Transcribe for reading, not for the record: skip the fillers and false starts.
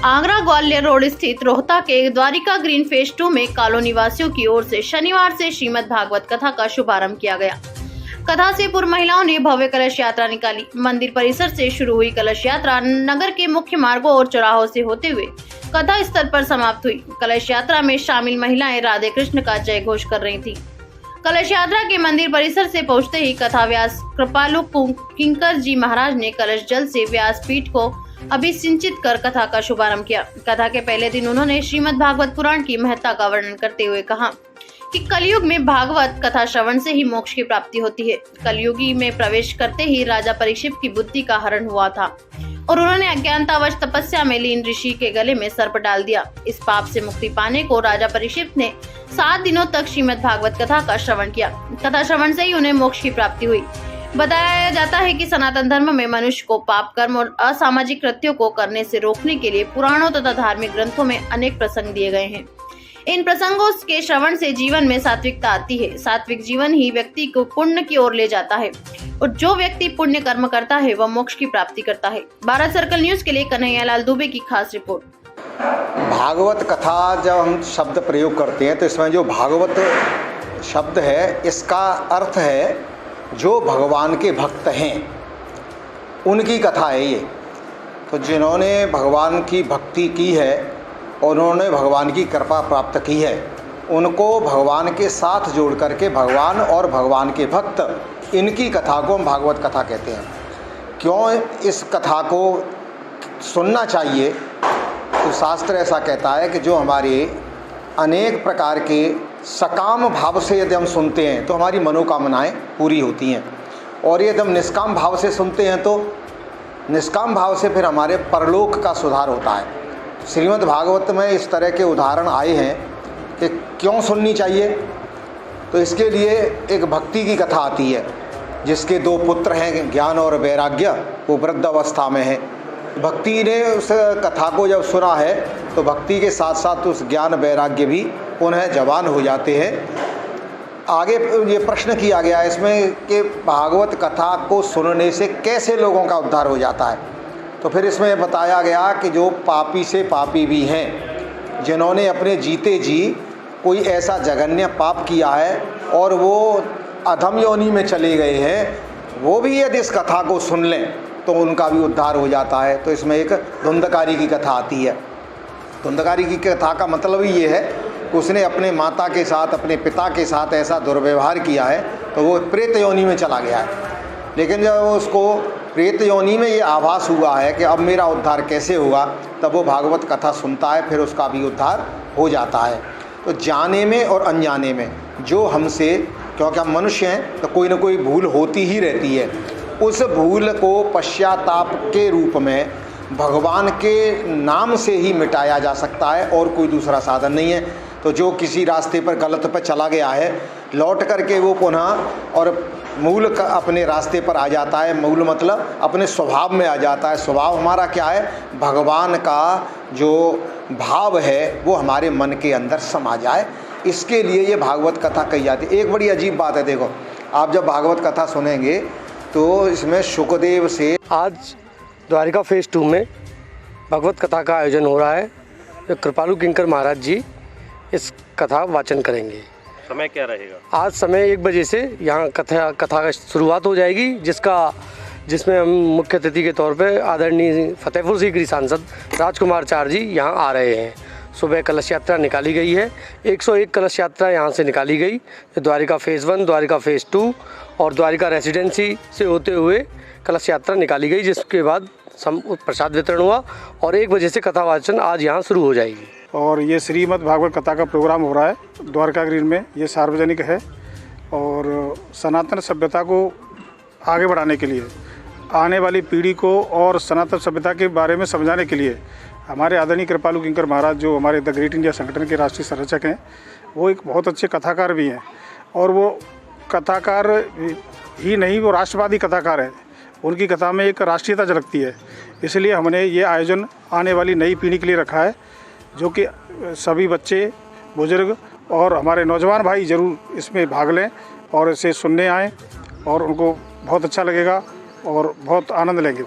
Agra Gwalior road स्थित रोहता के Dwarika green phase 2 में कॉलोनी वासियों की ओर से शनिवार से श्रीमद् भागवत कथा का शुभारंभ किया गया। कथा से पूर्व महिलाओं ने भव्य कलश यात्रा निकाली। मंदिर परिसर से शुरू हुई कलश यात्रा नगर के मुख्य मार्गों और चौराहों से होते हुए कथा स्थल पर समाप्त हुई। कलश यात्रा में शामिल महिलाएं राधे कृष्ण का जय घोष कर रही थी। कलश यात्रा के मंदिर परिसर से पहुंचते ही कथा व्यास कृपालु किंकर जी महाराज ने कलश जल से व्यास पीठ को अभिसिंचित कर कथा का शुभारंभ किया। कथा के पहले दिन उन्होंने श्रीमद् भागवत पुराण की महत्ता का वर्णन करते हुए कहा कि कलयुग में भागवत कथा श्रवण से ही मोक्ष की प्राप्ति होती है। कलयुगी में प्रवेश करते ही राजा परीक्षित की बुद्धि का हरण हुआ था और उन्होंने अज्ञानतावश तपस्या में लीन ऋषि के गले में सर्प डाल दिया। इस पाप से मुक्ति पाने को राजा परीक्षित ने 7 दिनों तक श्रीमद् भागवत कथा का श्रवण किया। कथा श्रवण से ही उन्हें मोक्ष की प्राप्ति हुई। बताया जाता है कि सनातन धर्म में मनुष्य को पाप कर्म और असामाजिक कृत्यों को करने से रोकने के लिए पुराणों तथा धार्मिक ग्रंथों में अनेक प्रसंग दिए गए हैं। इन प्रसंगों के श्रवण से जीवन में सात्विकता आती है। सात्विक जीवन ही व्यक्ति को पुण्य की ओर ले जाता है और जो व्यक्ति पुण्य कर्म करता है वह मोक्ष की प्राप्ति करता है। भारत सर्कल न्यूज के लिए कन्हैयालाल दुबे की खास रिपोर्ट। भागवत कथा जब हम शब्द प्रयोग करते हैं तो इसमें जो भागवत शब्द है इसका अर्थ है जो भगवान के भक्त हैं उनकी कथा है ये। तो जिन्होंने भगवान की भक्ति की है और उन्होंने भगवान की कृपा प्राप्त की है उनको भगवान के साथ जोड़ करके भगवान और भगवान के भक्त इनकी कथा को हम भागवत कथा कहते हैं। क्यों इस कथा को सुनना चाहिए? तो शास्त्र ऐसा कहता है कि जो हमारे अनेक प्रकार के सकाम भाव से यदि हम सुनते हैं तो हमारी मनोकामनाएं पूरी होती हैं और यदि हम निष्काम भाव से सुनते हैं तो निष्काम भाव से फिर हमारे परलोक का सुधार होता है। श्रीमद् भागवत में इस तरह के उदाहरण आए हैं कि क्यों सुननी चाहिए। तो इसके लिए एक भक्ति की कथा आती है जिसके 2 पुत्र हैं ज्ञान और वैराग्य, वो वृद्ध अवस्था में है। भक्ति ने उस कथा को जब सुना है तो भक्ति के साथ साथ उस ज्ञान वैराग्य भी पुनः जवान हो जाते हैं। आगे ये प्रश्न किया गया है इसमें कि भागवत कथा को सुनने से कैसे लोगों का उद्धार हो जाता है। तो फिर इसमें बताया गया कि जो पापी से पापी भी हैं, जिन्होंने अपने जीते जी कोई ऐसा जघन्य पाप किया है और वो अधम योनि में चले गए हैं, वो भी यदि इस कथा को सुन लें तो उनका भी उद्धार हो जाता है। तो इसमें एक धुंधकारी की कथा आती है। धुंधकारी की कथा का मतलब ही ये है कि उसने अपने माता के साथ, अपने पिता के साथ ऐसा दुर्व्यवहार किया है तो वो प्रेत योनि में चला गया है। लेकिन जब उसको प्रेत योनि में ये आभास हुआ है कि अब मेरा उद्धार कैसे होगा, तब वो भागवत कथा सुनता है, फिर उसका भी उद्धार हो जाता है। तो जाने में और अनजाने में जो हमसे, क्योंकि हम मनुष्य हैं तो कोई ना कोई भूल होती ही रहती है, उस भूल को पश्चाताप के रूप में भगवान के नाम से ही मिटाया जा सकता है और कोई दूसरा साधन नहीं है। तो जो किसी रास्ते पर गलत पर चला गया है, लौट करके वो पुनः और मूल अपने रास्ते पर आ जाता है। मूल मतलब अपने स्वभाव में आ जाता है। स्वभाव हमारा क्या है? भगवान का जो भाव है वो हमारे मन के अंदर समा जाए, इसके लिए ये भागवत कथा कही जाती है। एक बड़ी अजीब बात है, देखो आप जब भागवत कथा सुनेंगे तो इसमें शुकदेव से आज द्वारिका फेज 2 में भगवत कथा का आयोजन हो रहा है। तो कृपालु किंकर महाराज जी इस कथा वाचन करेंगे। समय क्या रहेगा? आज समय 1 बजे से यहाँ कथा का शुरुआत हो जाएगी, जिसमें हम मुख्य अतिथि के तौर पे आदरणीय फतेहपुर सीकरी सांसद राजकुमार चार जी यहाँ आ रहे हैं। सुबह कलश यात्रा निकाली गई है। 101 कलश यात्रा यहाँ से निकाली गई। द्वारिका फेज़ 1, द्वारिका फेज़ 2 और द्वारिका रेसिडेंसी से होते हुए कलश यात्रा निकाली गई, जिसके बाद प्रसाद वितरण हुआ और 1 बजे से कथा वाचन आज यहाँ शुरू हो जाएगी। और ये श्रीमद् भागवत कथा का प्रोग्राम हो रहा है द्वारका ग्रीन में। ये सार्वजनिक है और सनातन सभ्यता को आगे बढ़ाने के लिए, आने वाली पीढ़ी को और सनातन सभ्यता के बारे में समझाने के लिए हमारे आदरणीय कृपालु किंकर महाराज, जो हमारे द ग्रेट इंडिया संगठन के राष्ट्रीय संरक्षक हैं, वो एक बहुत अच्छे कथाकार भी हैं। और वो कथाकार ही नहीं, वो राष्ट्रवादी कथाकार हैं। उनकी कथा में एक राष्ट्रीयता झलकती है। इसलिए हमने ये आयोजन आने वाली नई पीढ़ी के लिए रखा है, जो कि सभी बच्चे, बुजुर्ग और हमारे नौजवान भाई ज़रूर इसमें भाग लें और इसे सुनने आएँ और उनको बहुत अच्छा लगेगा और बहुत आनंद लेंगे।